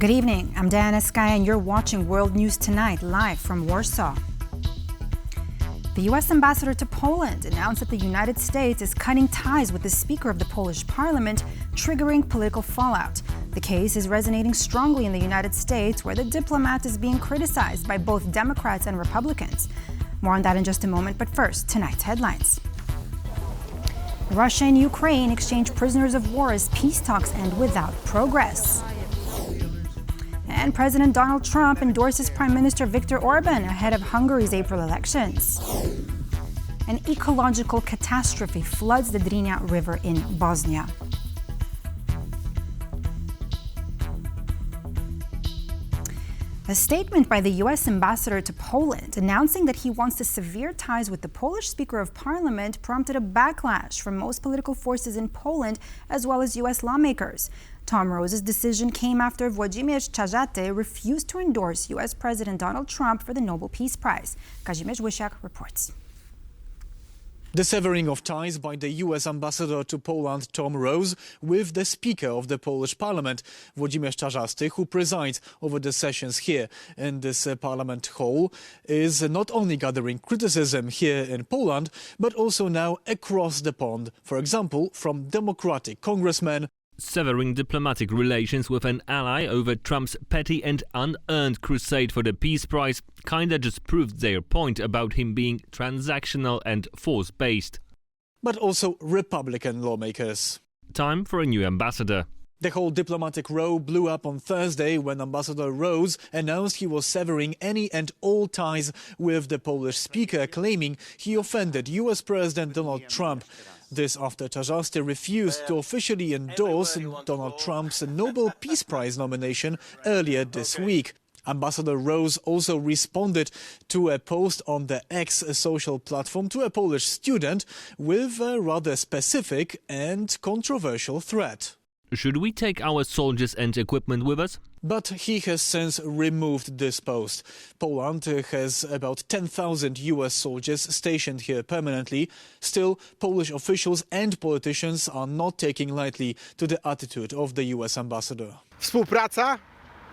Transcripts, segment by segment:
Good evening, I'm Diana Skye and you're watching World News Tonight, live from Warsaw. The U.S. ambassador to Poland announced that the United States is cutting ties with the Speaker of the Polish Parliament, triggering political fallout. The case is resonating strongly in the United States, where the diplomat is being criticized by both Democrats and Republicans. More on that in just a moment, but first, tonight's headlines. Russia and Ukraine exchange prisoners of war as peace talks end without progress. And President Donald Trump endorses Prime Minister Viktor Orbán ahead of Hungary's April elections. An ecological catastrophe floods the Drina River in Bosnia. A statement by the U.S. ambassador to Poland announcing that he wants to sever ties with the Polish Speaker of Parliament prompted a backlash from most political forces in Poland as well as U.S. lawmakers. Tom Rose's decision came after Włodzimierz Czarzasty refused to endorse U.S. President Donald Trump for the Nobel Peace Prize. Kazimierz Wysiak reports. The severing of ties by the U.S. ambassador to Poland, Tom Rose, with the Speaker of the Polish Parliament, Włodzimierz Czarzasty, who presides over the sessions here in this Parliament hall, is not only gathering criticism here in Poland, but also now across the pond, for example, from Democratic congressmen. Severing diplomatic relations with an ally over Trump's petty and unearned crusade for the Peace Prize kinda just proved their point about him being transactional and force-based. But also Republican lawmakers. Time for a new ambassador. The whole diplomatic row blew up on Thursday when Ambassador Rose announced he was severing any and all ties with the Polish speaker, claiming he offended U.S. President Donald Trump. This after Czarzasty refused to officially endorse Donald Trump's Nobel Peace Prize nomination earlier this week. Ambassador Rose also responded to a post on the X social platform to a Polish student with a rather specific and controversial threat. Should we take our soldiers and equipment with us? But he has since removed this post. Poland has about 10,000 US soldiers stationed here permanently. Still, Polish officials and politicians are not taking lightly to the attitude of the US ambassador. Współpraca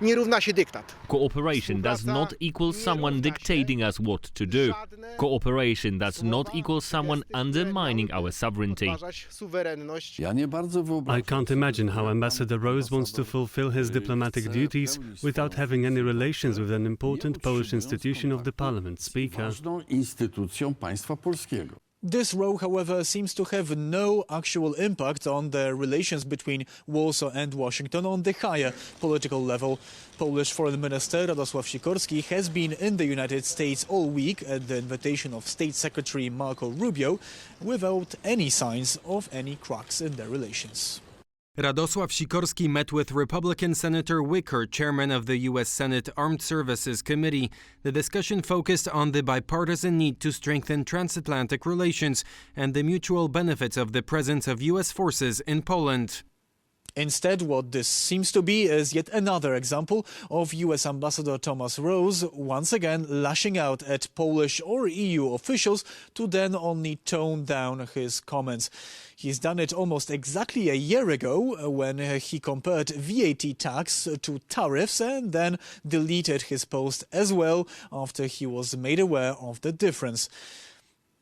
nie równa się dyktat. Cooperation does not equal someone dictating us what to do. Cooperation does not equal someone undermining our sovereignty. I can't imagine how Ambassador Rose wants to fulfill his diplomatic duties without having any relations with an important Polish institution of the Parliament, Speaker. This row, however, seems to have no actual impact on the relations between Warsaw and Washington on the higher political level. Polish Foreign Minister Radosław Sikorski has been in the United States all week at the invitation of State Secretary Marco Rubio without any signs of any cracks in their relations. Radosław Sikorski met with Republican Senator Wicker, chairman of the U.S. Senate Armed Services Committee. The discussion focused on the bipartisan need to strengthen transatlantic relations and the mutual benefits of the presence of U.S. forces in Poland. Instead, what this seems to be is yet another example of U.S. Ambassador Thomas Rose once again lashing out at Polish or EU officials to then only tone down his comments. He's done it almost exactly a year ago when he compared VAT tax to tariffs and then deleted his post as well after he was made aware of the difference.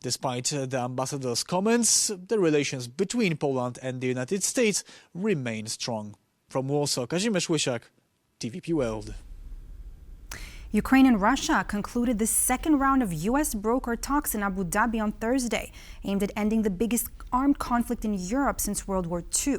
Despite the ambassador's comments, the relations between Poland and the United States remain strong. From Warsaw, Kazimierz Wysiak, TVP World. Ukraine and Russia concluded the second round of U.S. brokered talks in Abu Dhabi on Thursday, aimed at ending the biggest armed conflict in Europe since World War II.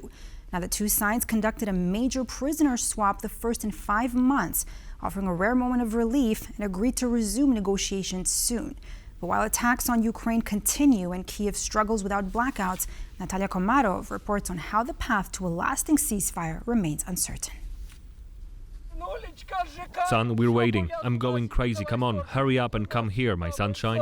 Now, the two sides conducted a major prisoner swap, the first in 5 months, offering a rare moment of relief, and agreed to resume negotiations soon. But while attacks on Ukraine continue and Kyiv struggles without blackouts, Natalia Komarov reports on how the path to a lasting ceasefire remains uncertain. Son, we're waiting. I'm going crazy. Come on, hurry up and come here, my sunshine.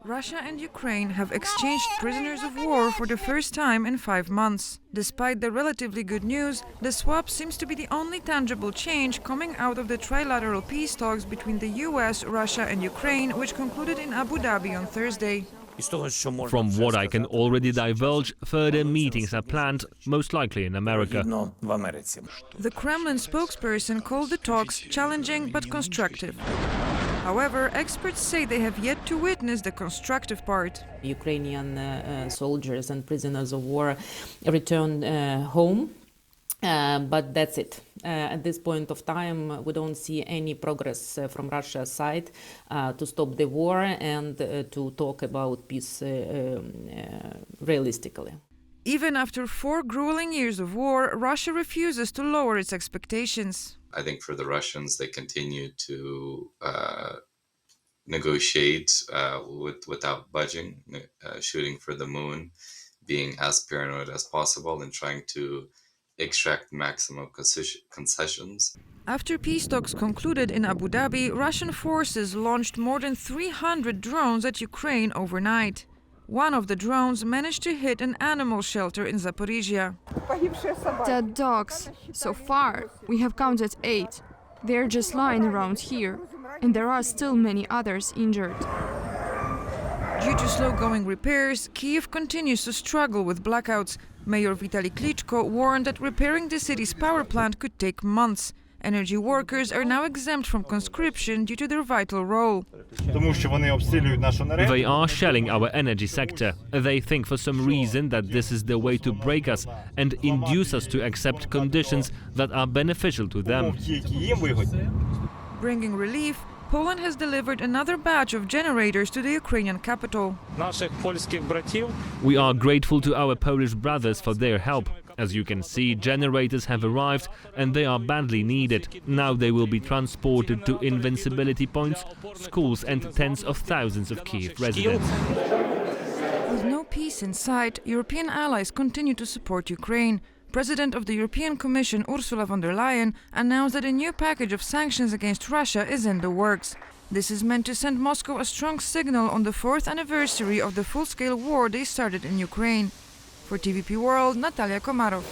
Russia and Ukraine have exchanged prisoners of war for the first time in 5 months. Despite the relatively good news, the swap seems to be the only tangible change coming out of the trilateral peace talks between the US, Russia and Ukraine, which concluded in Abu Dhabi on Thursday. From what I can already divulge, further meetings are planned, most likely in America. The Kremlin spokesperson called the talks challenging but constructive. However, experts say they have yet to witness the constructive part. Ukrainian soldiers and prisoners of war returned home, but that's it. At this point of time, we don't see any progress from Russia's side to stop the war and to talk about peace realistically. Even after 4 grueling years of war, Russia refuses to lower its expectations. I think for the Russians, they continue to negotiate without budging, shooting for the moon, being as paranoid as possible and trying to extract maximum concessions. After peace talks concluded in Abu Dhabi, Russian forces launched more than 300 drones at Ukraine overnight. One of the drones managed to hit an animal shelter in Zaporizhia. Dead dogs. So far, we have counted 8. They're just lying around here, and there are still many others injured. Due to slow-going repairs, Kyiv continues to struggle with blackouts. Mayor Vitaly Klitschko warned that repairing the city's power plant could take months. Energy workers are now exempt from conscription due to their vital role. They are shelling our energy sector. They think for some reason that this is the way to break us and induce us to accept conditions that are beneficial to them. Bringing relief, Poland has delivered another batch of generators to the Ukrainian capital. We are grateful to our Polish brothers for their help. As you can see, generators have arrived and they are badly needed. Now they will be transported to invincibility points, schools and tens of thousands of Kyiv residents. With no peace in sight, European allies continue to support Ukraine. President of the European Commission Ursula von der Leyen announced that a new package of sanctions against Russia is in the works. This is meant to send Moscow a strong signal on the 4th anniversary of the full-scale war they started in Ukraine. For TVP World, Natalia Komarov.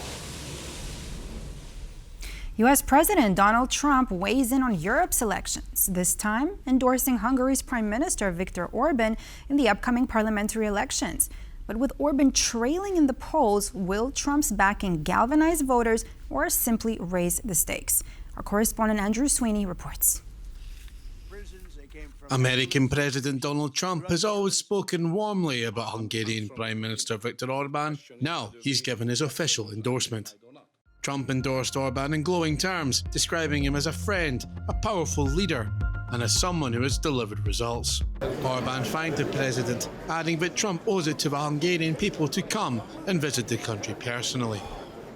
U.S. President Donald Trump weighs in on Europe's elections, this time endorsing Hungary's Prime Minister Viktor Orbán in the upcoming parliamentary elections. But with Orbán trailing in the polls, will Trump's backing galvanize voters or simply raise the stakes? Our correspondent Andrew Sweeney reports. American President Donald Trump has always spoken warmly about Hungarian Prime Minister Viktor Orbán. Now he's given his official endorsement. Trump endorsed Orbán in glowing terms, describing him as a friend, a powerful leader, and as someone who has delivered results. Orbán thanked the president, adding that Trump owes it to the Hungarian people to come and visit the country personally.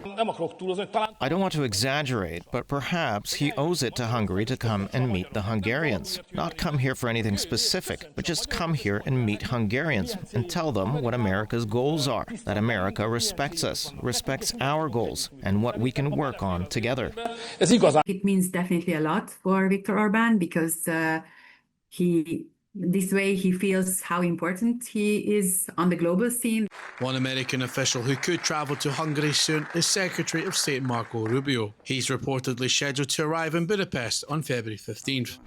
I don't want to exaggerate, but perhaps he owes it to Hungary to come and meet the Hungarians. Not come here for anything specific, but just come here and meet Hungarians and tell them what America's goals are, that America respects us, respects our goals, and what we can work on together. It means definitely a lot for Viktor Orbán because this way he feels how important he is on the global scene. One American official who could travel to Hungary soon is Secretary of State Marco Rubio. He's reportedly scheduled to arrive in Budapest on February 15th.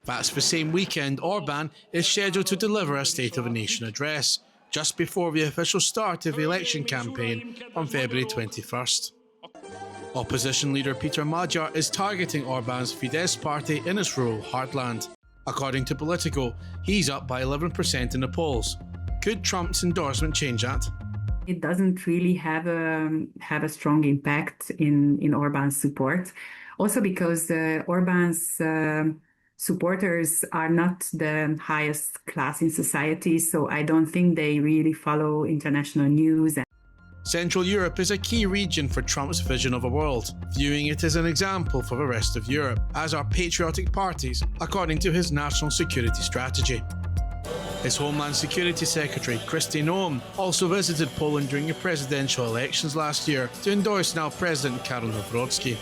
That's the same weekend Orbán is scheduled to deliver a State of the Nation address, just before the official start of the election campaign on February 21st. Opposition leader Peter Magyar is targeting Orbán's Fidesz party in its rural heartland. According to Politico, he's up by 11% in the polls. Could Trump's endorsement change that? It doesn't really have a strong impact in Orbán's support. Also because Orbán's supporters are not the highest class in society, so I don't think they really follow international news. Central Europe is a key region for Trump's vision of a world, viewing it as an example for the rest of Europe, as are patriotic parties, according to his national security strategy. His Homeland Security Secretary, Kristi Noem, also visited Poland during the presidential elections last year to endorse now President Karol Nawrocki.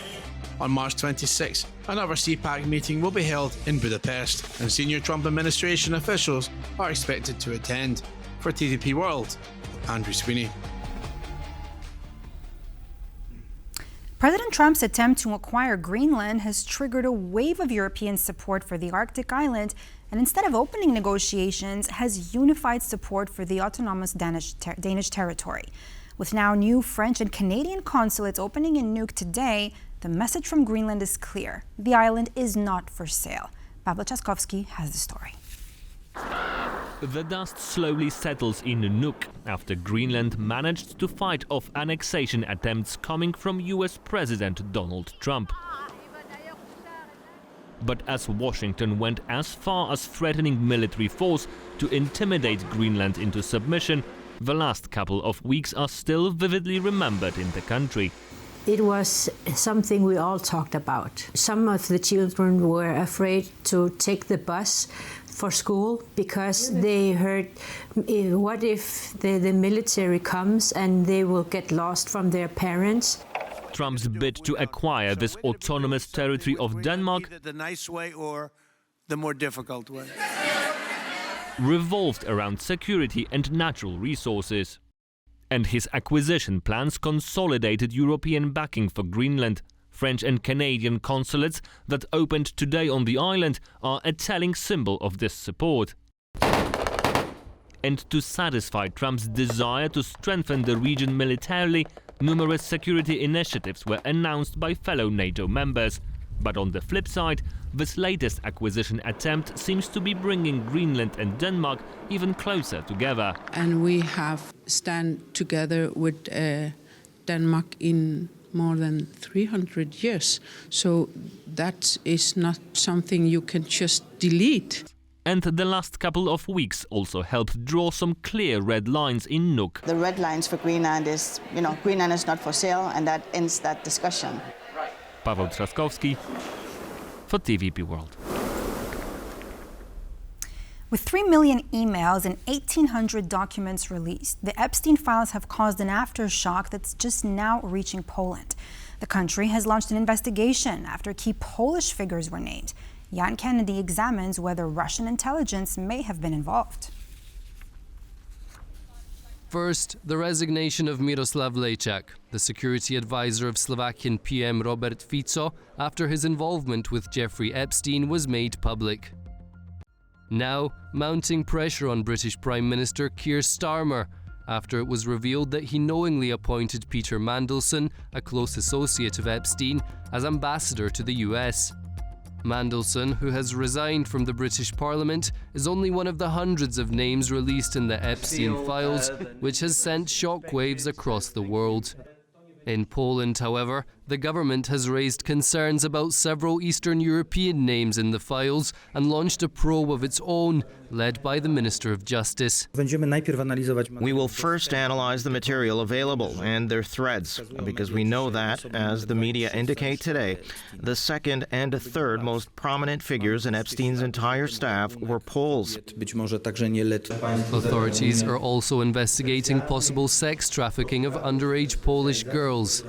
On March 26, another CPAC meeting will be held in Budapest, and senior Trump administration officials are expected to attend. For TVP World, Andrew Sweeney. President Trump's attempt to acquire Greenland has triggered a wave of European support for the Arctic island and instead of opening negotiations, has unified support for the autonomous Danish territory. With now new French and Canadian consulates opening in Nuuk today, the message from Greenland is clear. The island is not for sale. Pavel Czaskovsky has the story. The dust slowly settles in Nuuk after Greenland managed to fight off annexation attempts coming from US President Donald Trump. But as Washington went as far as threatening military force to intimidate Greenland into submission, the last couple of weeks are still vividly remembered in the country. It was something we all talked about. Some of the children were afraid to take the bus for school because they heard, what if the military comes and they will get lost from their parents? Trump's bid to acquire this autonomous territory of Denmark the nice way or the more difficult way. Revolved around security and natural resources. And his acquisition plans consolidated European backing for Greenland. French and Canadian consulates that opened today on the island are a telling symbol of this support. And to satisfy Trump's desire to strengthen the region militarily, numerous security initiatives were announced by fellow NATO members. But on the flip side, this latest acquisition attempt seems to be bringing Greenland and Denmark even closer together. And we have stand together with Denmark in more than 300 years. So that is not something you can just delete. And the last couple of weeks also helped draw some clear red lines in Nuuk. The red lines for Greenland is, Greenland is not for sale, and that ends that discussion. Pavel Trzaskowski for TVP World. With 3 million emails and 1,800 documents released, the Epstein files have caused an aftershock that's just now reaching Poland. The country has launched an investigation after key Polish figures were named. Jan Kennedy examines whether Russian intelligence may have been involved. First, the resignation of Miroslav Lejčák, the security advisor of Slovakian PM Robert Fico, after his involvement with Jeffrey Epstein was made public. Now, mounting pressure on British Prime Minister Keir Starmer, after it was revealed that he knowingly appointed Peter Mandelson, a close associate of Epstein, as ambassador to the US. Mandelson, who has resigned from the British Parliament, is only one of the hundreds of names released in the Epstein files, which has sent shockwaves across the world. In Poland, however, the government has raised concerns about several Eastern European names in the files and launched a probe of its own, led by the Minister of Justice. We will first analyze the material available and their threads, because we know that, as the media indicate today, the second and third most prominent figures in Epstein's entire staff were Poles. Authorities are also investigating possible sex trafficking of underage Polish girls.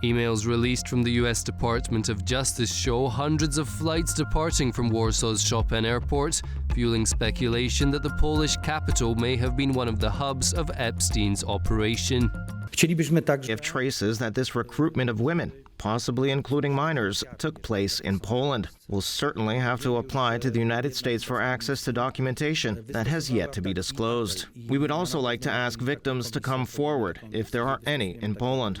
Emails released from the US Department of Justice show hundreds of flights departing from Warsaw's Chopin Airport, fueling speculation that the Polish capital may have been one of the hubs of Epstein's operation. If traces that this recruitment of women, possibly including minors, took place in Poland, we'll certainly have to apply to the United States for access to documentation that has yet to be disclosed. We would also like to ask victims to come forward, if there are any in Poland.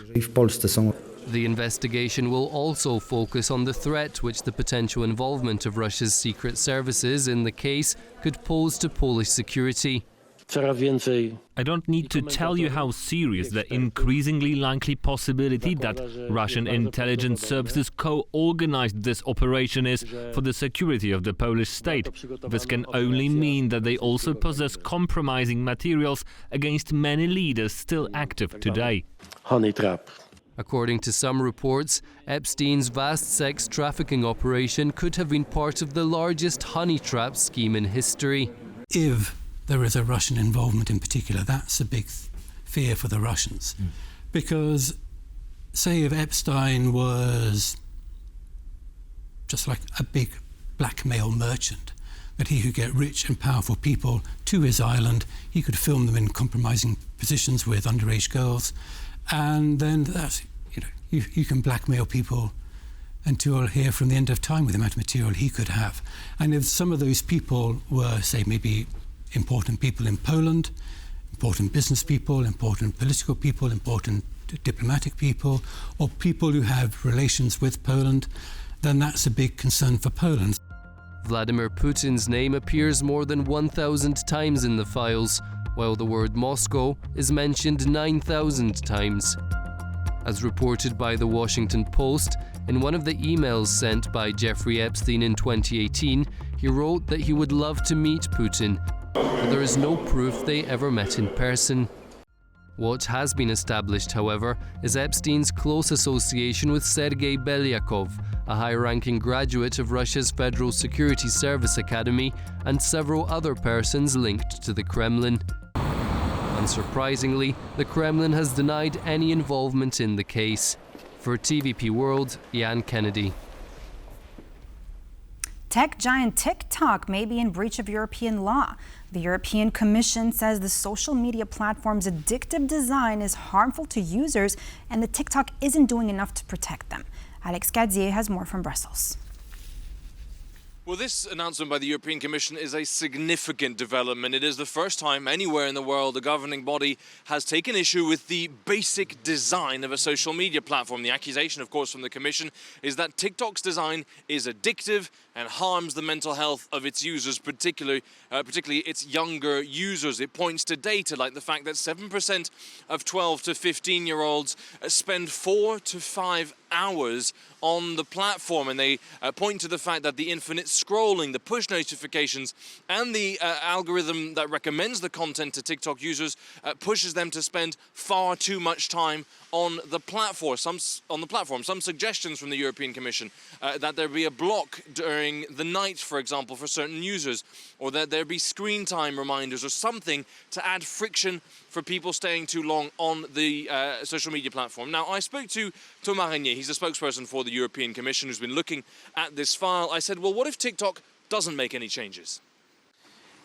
The investigation will also focus on the threat which the potential involvement of Russia's secret services in the case could pose to Polish security. I don't need to tell you how serious the increasingly likely possibility that Russian intelligence services co-organized this operation is for the security of the Polish state. This can only mean that they also possess compromising materials against many leaders still active today. Honey trap. According to some reports, Epstein's vast sex trafficking operation could have been part of the largest honey trap scheme in history. If there is a Russian involvement in particular, that's a big fear for the Russians. Because, say, if Epstein was just like a big blackmail merchant, that he could get rich and powerful people to his island, he could film them in compromising positions with underage girls, and then that's, you can blackmail people until he'll hear from the end of time with the amount of material he could have. And if some of those people were, say, maybe important people in Poland, important business people, important political people, important diplomatic people, or people who have relations with Poland, then that's a big concern for Poland. Vladimir Putin's name appears more than 1,000 times in the files, while the word Moscow is mentioned 9,000 times. As reported by the Washington Post, in one of the emails sent by Jeffrey Epstein in 2018, he wrote that he would love to meet Putin, but there is no proof they ever met in person. What has been established, however, is Epstein's close association with Sergei Belyakov, a high-ranking graduate of Russia's Federal Security Service Academy, and several other persons linked to the Kremlin. Unsurprisingly, the Kremlin has denied any involvement in the case. For TVP World, Jan Kennedy. Tech giant TikTok may be in breach of European law. The European Commission says the social media platform's addictive design is harmful to users and that TikTok isn't doing enough to protect them. Alex Gadzier has more from Brussels. Well, this announcement by the European Commission is a significant development. It is the first time anywhere in the world a governing body has taken issue with the basic design of a social media platform. The accusation, of course, from the Commission is that TikTok's design is addictive and harms the mental health of its users, particularly its younger users. It points to data like the fact that 7% of 12 to 15-year-olds spend 4 to 5 hours on the platform, and they point to the fact that the infinite scrolling, the push notifications, and the algorithm that recommends the content to TikTok users pushes them to spend far too much time on the platform. Some suggestions from the European Commission that there be a block during the night, for example, for certain users, or that there be screen time reminders or something to add friction for people staying too long on the social media platform. Now, I spoke to Thomas Régnier. He's a spokesperson for the European Commission who's been looking at this file. I said, well, what if TikTok doesn't make any changes?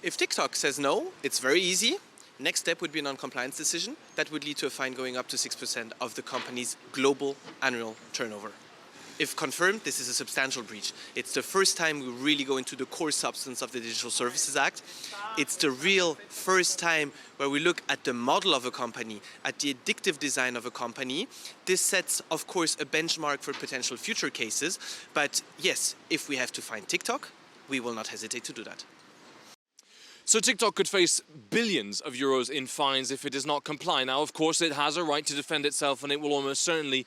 If TikTok says no, it's very easy. Next step would be a non-compliance decision. That would lead to a fine going up to 6% of the company's global annual turnover. If confirmed, this is a substantial breach. It's the first time we really go into the core substance of the Digital Services Act. It's the real first time where we look at the model of a company, at the addictive design of a company. This sets, of course, a benchmark for potential future cases. But yes, if we have to find TikTok, we will not hesitate to do that. So TikTok could face billions of euros in fines if it does not comply. Now, of course, it has a right to defend itself, and it will almost certainly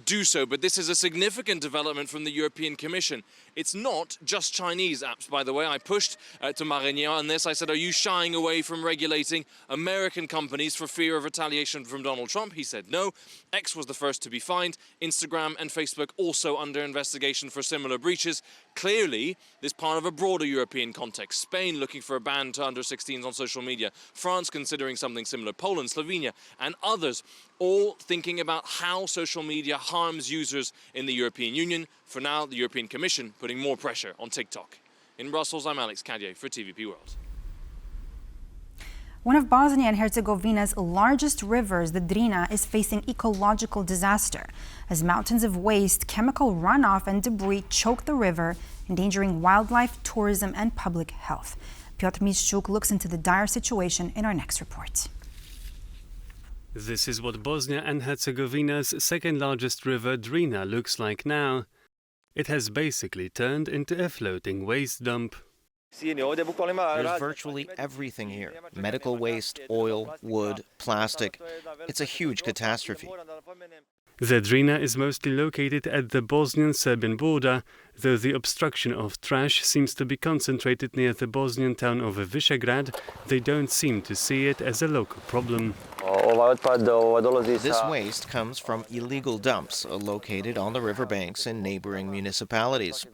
do so. But this is a significant development from the European Commission. It's not just Chinese apps, by the way. I pushed to Marinier on this. I said, are you shying away from regulating American companies for fear of retaliation from Donald Trump? He said no. X was the first to be fined. Instagram and Facebook also under investigation for similar breaches. Clearly, this is part of a broader European context. Spain looking for a ban to under-16s on social media. France considering something similar. Poland, Slovenia, and others all thinking about how social media harms users in the European Union. For now, the European Commission putting more pressure on TikTok. In Brussels, I'm Alex Gadzier for TVP World. One of Bosnia and Herzegovina's largest rivers, the Drina, is facing ecological disaster as mountains of waste, chemical runoff, and debris choke the river, endangering wildlife, tourism, and public health. Piotr Miszczuk looks into the dire situation in our next report. This is what Bosnia and Herzegovina's second largest river, Drina, looks like now. It has basically turned into a floating waste dump. There's virtually everything here. Medical waste, oil, wood, plastic. It's a huge catastrophe. The Drina is mostly located at the Bosnian-Serbian border, though the obstruction of trash seems to be concentrated near the Bosnian town of Visegrad. They don't seem to see it as a local problem. This waste comes from illegal dumps located on the riverbanks in neighboring municipalities.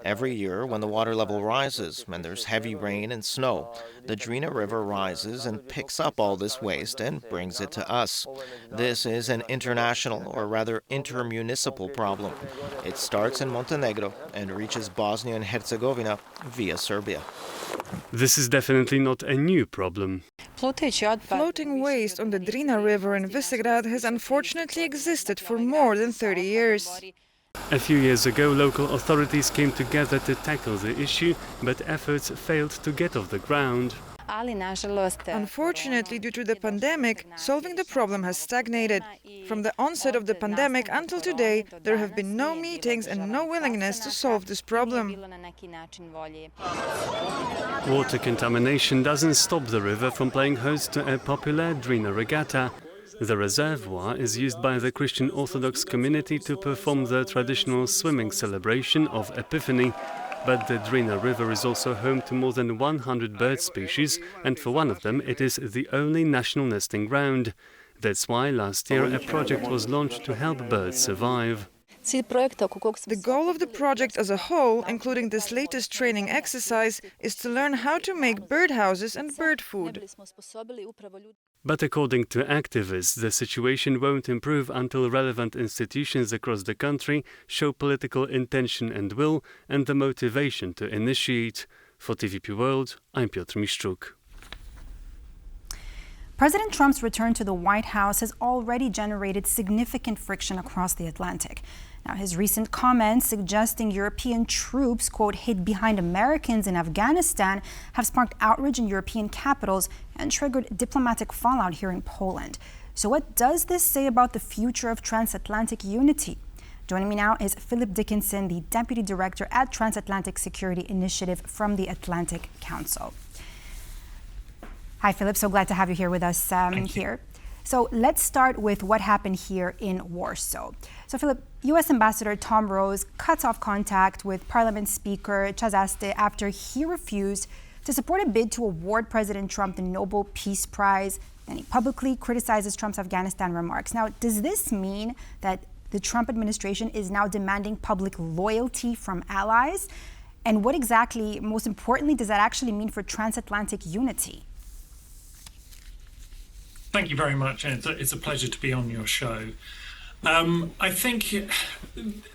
Every year, when the water level rises and there's heavy rain and snow, the Drina River rises and picks up all this waste and brings it to us. This is an international, or rather intermunicipal problem. It starts in Montenegro and reaches Bosnia and Herzegovina via Serbia. This is definitely not a new problem. Floating waste on the Drina River in Visegrad has unfortunately existed for more than 30 years. A few years ago, local authorities came together to tackle the issue, but efforts failed to get off the ground. Unfortunately, due to the pandemic, solving the problem has stagnated. From the onset of the pandemic until today, there have been no meetings and no willingness to solve this problem. Water contamination doesn't stop the river from playing host to a popular Drina regatta. The reservoir is used by the Christian Orthodox community to perform the traditional swimming celebration of Epiphany. But the Drina River is also home to more than 100 bird species, and for one of them it is the only national nesting ground. That's why last year a project was launched to help birds survive. The goal of the project as a whole, including this latest training exercise, is to learn how to make birdhouses and bird food. But according to activists, the situation won't improve until relevant institutions across the country show political intention and will and the motivation to initiate. For TVP World, I'm Piotr Miszczuk. President Trump's return to the White House has already generated significant friction across the Atlantic. Now, his recent comments suggesting European troops, quote, hid behind Americans in Afghanistan have sparked outrage in European capitals and triggered diplomatic fallout here in Poland. So what does this say about the future of transatlantic unity? Joining me now is Philip Dickinson, the Deputy Director at Transatlantic Security Initiative from the Atlantic Council. Hi, Philip. So glad to have you here with us here. So let's start with what happened here in Warsaw. So, Philip, U.S. Ambassador Tom Rose cuts off contact with Parliament Speaker Czarzasty after he refused to support a bid to award President Trump the Nobel Peace Prize, and he publicly criticizes Trump's Afghanistan remarks. Now, does this mean that the Trump administration is now demanding public loyalty from allies? And what exactly, most importantly, does that actually mean for transatlantic unity? Thank you very much, and it's a pleasure to be on your show. I think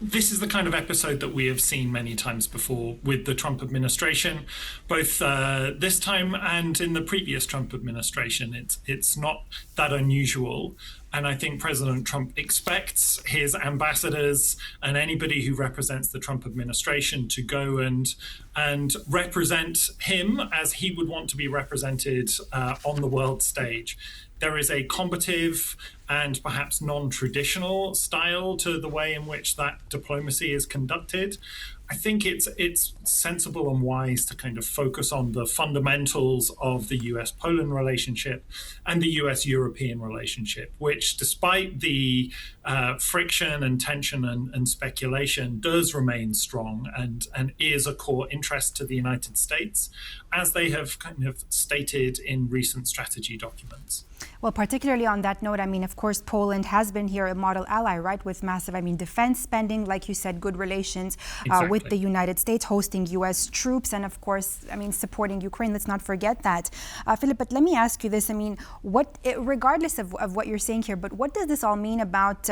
this is the kind of episode that we have seen many times before with the Trump administration, both this time and in the previous Trump administration. It's not that unusual. And I think President Trump expects his ambassadors and anybody who represents the Trump administration to go and represent him as he would want to be represented on the world stage. There is a combative and perhaps non-traditional style to the way in which that diplomacy is conducted. I think it's sensible and wise to kind of focus on the fundamentals of the US-Poland relationship and the US-European relationship, which, despite the friction and tension and speculation, does remain strong and is a core interest to the United States, as they have kind of stated in recent strategy documents. Well, particularly on that note, I mean, of course, Poland has been here a model ally, right, with massive, defense spending, like you said, good relations with the United States, hosting U.S. troops, and of course, supporting Ukraine. Let's not forget that. Philip, but let me ask you this. Regardless of what you're saying here, but what does this all mean about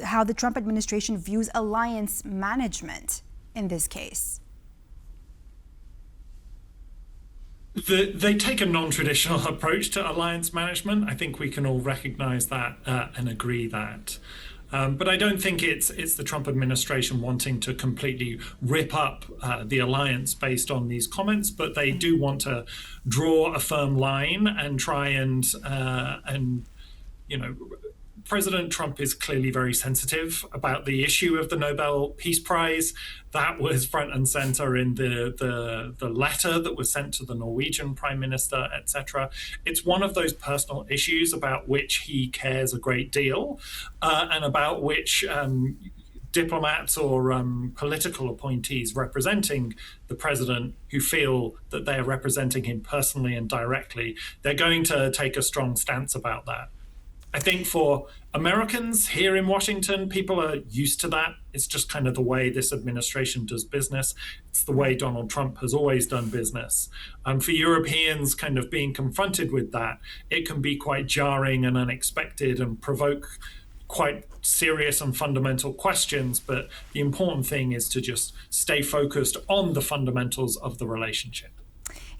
how the Trump administration views alliance management in this case? They take a non-traditional approach to alliance management. I think we can all recognize that and agree that. But I don't think it's the Trump administration wanting to completely rip up the alliance based on these comments, but they do want to draw a firm line and try and President Trump is clearly very sensitive about the issue of the Nobel Peace Prize. That was front and center in the letter that was sent to the Norwegian Prime Minister, etc. It's one of those personal issues about which he cares a great deal and about which diplomats or political appointees representing the president who feel that they are representing him personally and directly, they're going to take a strong stance about that. I think for Americans here in Washington, people are used to that. It's just kind of the way this administration does business. It's the way Donald Trump has always done business. For Europeans kind of being confronted with that, it can be quite jarring and unexpected and provoke quite serious and fundamental questions. But the important thing is to just stay focused on the fundamentals of the relationship.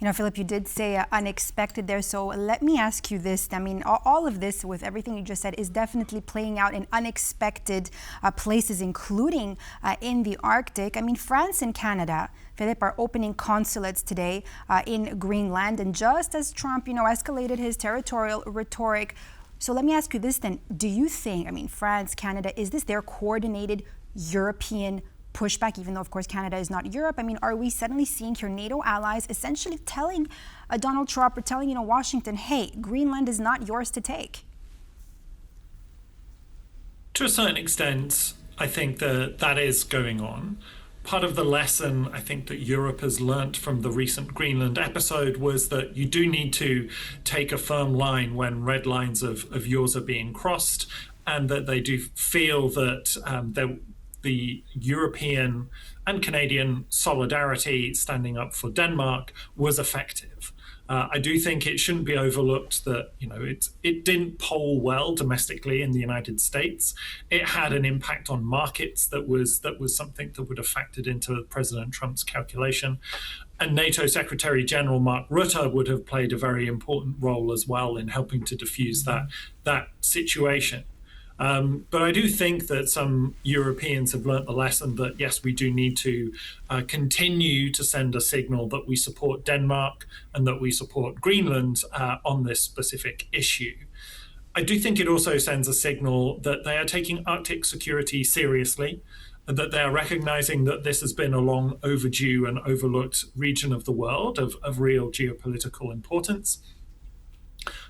You know, Philip, you did say unexpected there, so let me ask you this. I mean, all of this, with everything you just said, is definitely playing out in unexpected places, including in the Arctic. I mean, France and Canada, Philip, are opening consulates today in Greenland, and just as Trump, you know, escalated his territorial rhetoric. So let me ask you this then. Do you think, I mean, France, Canada, is this their coordinated European pushback, even though, of course, Canada is not Europe? I mean, are we suddenly seeing your NATO allies essentially telling Donald Trump or telling, you know, Washington, hey, Greenland is not yours to take? To a certain extent, I think that is going on. Part of the lesson I think that Europe has learnt from the recent Greenland episode was that you do need to take a firm line when red lines of yours are being crossed, and that they do feel that the European and Canadian solidarity standing up for Denmark was effective. I do think it shouldn't be overlooked that, you know, it didn't poll well domestically in the United States. It had an impact on markets that was something that would have factored into President Trump's calculation. And NATO Secretary General Mark Rutte would have played a very important role as well in helping to diffuse that situation. But I do think that some Europeans have learnt the lesson that, yes, we do need to continue to send a signal that we support Denmark and that we support Greenland on this specific issue. I do think it also sends a signal that they are taking Arctic security seriously, and that they are recognizing that this has been a long overdue and overlooked region of the world of real geopolitical importance.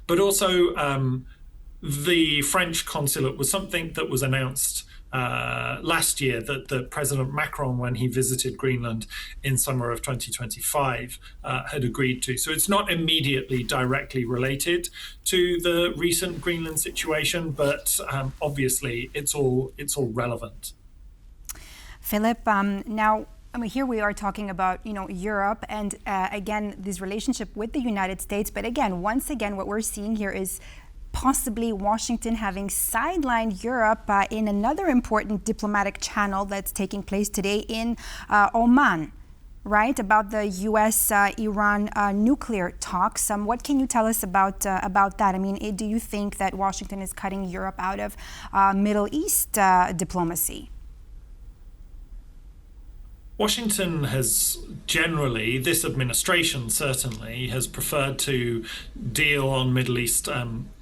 But also, the French consulate was something that was announced last year that the President Macron, when he visited Greenland in summer of 2025, had agreed to. So it's not immediately directly related to the recent Greenland situation, but obviously it's all relevant. Philip, now, I mean, here we are talking about, you know, Europe and again, this relationship with the United States. But again, once again, what we're seeing here is possibly Washington having sidelined Europe in another important diplomatic channel that's taking place today in Oman, right? About the U.S.-Iran nuclear talks. What can you tell us about that? I mean, do you think that Washington is cutting Europe out of Middle East diplomacy? Washington has generally, this administration certainly, has preferred to deal on Middle East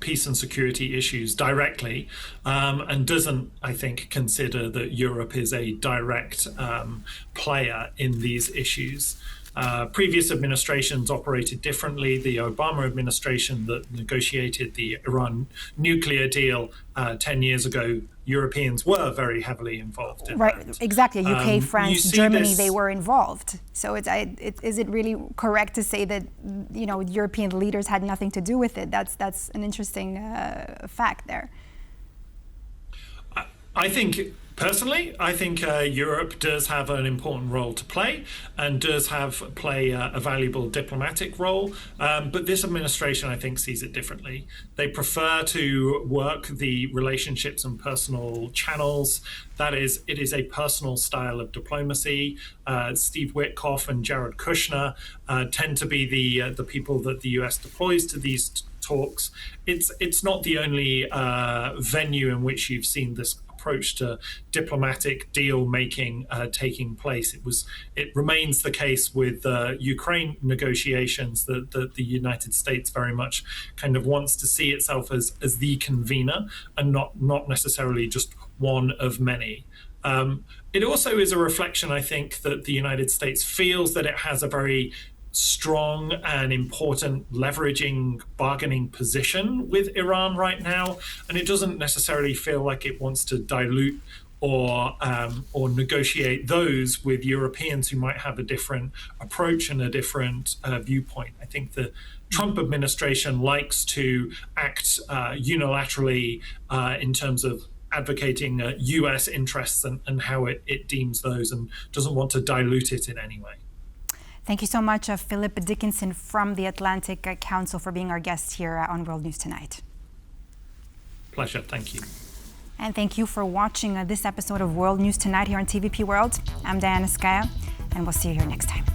peace and security issues directly, and doesn't, I think, consider that Europe is a direct player in these issues. Previous administrations operated differently. The Obama administration that negotiated the Iran nuclear deal 10 years ago, Europeans were very heavily involved in that. Exactly. UK, France, Germany, they were involved. So is it really correct to say that, you know, European leaders had nothing to do with it? That's an interesting fact there. Personally, I think Europe does have an important role to play and does play a valuable diplomatic role. But this administration, I think, sees it differently. They prefer to work the relationships and personal channels. That is, it is a personal style of diplomacy. Steve Witkoff and Jared Kushner tend to be the people that the US deploys to these talks. It's not the only venue in which you've seen this approach to diplomatic deal making taking place. It remains the case with Ukraine negotiations that the United States very much kind of wants to see itself as the convener and not necessarily just one of many. It also is a reflection, I think, that the United States feels that it has a very strong and important leveraging bargaining position with Iran right now, and it doesn't necessarily feel like it wants to dilute or negotiate those with Europeans who might have a different approach and a different viewpoint. I think the Trump administration likes to act unilaterally in terms of advocating US interests and how it deems those, and doesn't want to dilute it in any way. Thank you so much, Philip Dickinson from the Atlantic Council, for being our guest here on World News Tonight. Pleasure, thank you. And thank you for watching this episode of World News Tonight here on TVP World. I'm Diana Skaya, and we'll see you here next time.